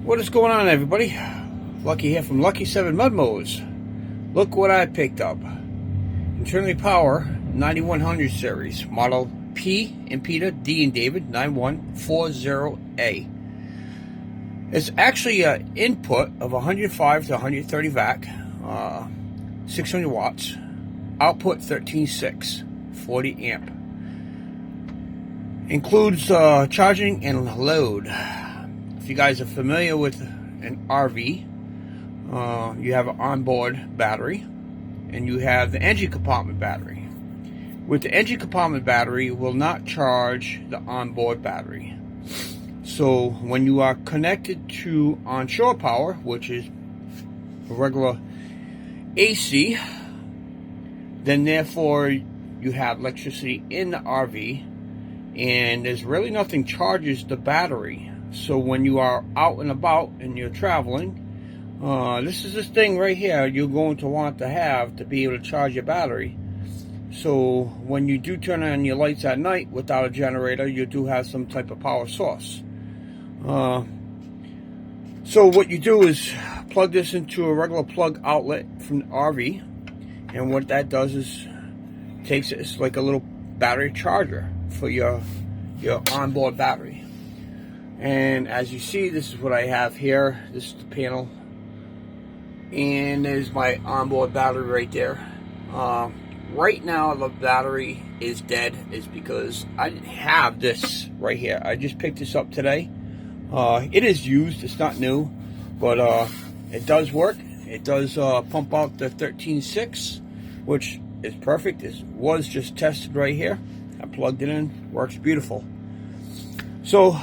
What is going on, everybody? Lucky here from Lucky 7 MudMowers. Look what I picked up. Internally Power 9100 series, model P and Peter, D and David 9140A. It's actually an input of 105 to 130 vac, 600 watts, output 13.6, 40 amp. Includes charging and load. If you guys are familiar with an RV, you have an onboard battery and you have the engine compartment battery. With the engine compartment battery, it will not charge the onboard battery. So when you are connected to onshore power, which is regular AC, then therefore you have electricity in the RV, and there's really nothing charges the battery. So when you are out and about and you're traveling, this is this thing right here you're going to want to have to be able to charge your battery. So when you do turn on your lights at night without a generator, you do have some type of power source. So what you do is plug this into a regular plug outlet from the RV, and what that does is takes it, it's like a little battery charger for your onboard battery. And as you see, this is what I have here. This is the panel, and there's my onboard battery right there. Right now the battery is dead, is because I didn't have this right here. I just picked this up today. It is used, it's not new, but it does work. It does pump out the 13.6, which is perfect. It was just tested right here. I plugged it in, works beautiful. So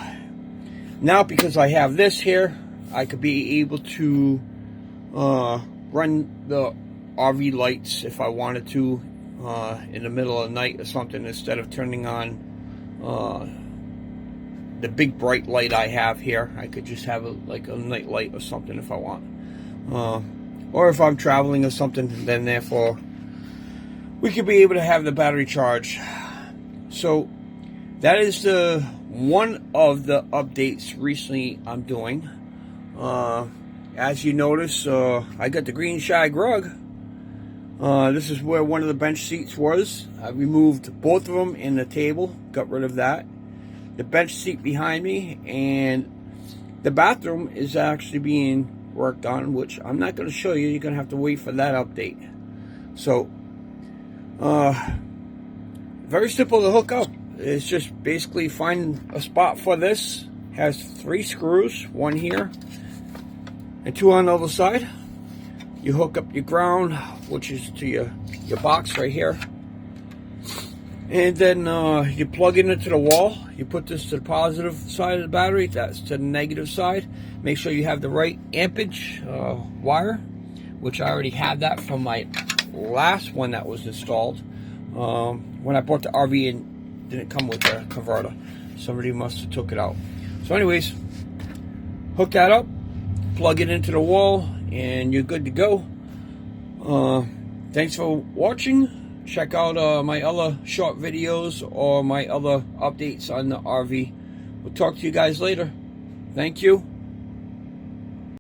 now, because I have this here, I could be able to run the RV lights if I wanted to in the middle of the night or something, instead of turning on the big bright light I have here. I could just have like a night light or something if I want. Or if I'm traveling or something, then therefore we could be able to have the battery charge. So that is the one of the updates recently I'm doing. As you notice, I got the green shag rug. This is where one of the bench seats was. I removed both of them in the table, got rid of that. The bench seat behind me, and the bathroom is actually being worked on, which I'm not going to show you. You're going to have to wait for that update. So, very simple to hook up. It's just basically find a spot for this. Has 3 screws, one here and 2 on the other side. You hook up your ground, which is to your box right here, and then you plug it into the wall. You put this to the positive side of the battery, that's to the negative side. Make sure you have the right ampage wire, which I already had that from my last one that was installed. When I bought the RV, and didn't come with a converter, somebody must have took it out. So anyways, hook that up, plug it into the wall, and you're good to go. Thanks for watching. Check out my other short videos or my other updates on the RV. We'll talk to you guys later. Thank you.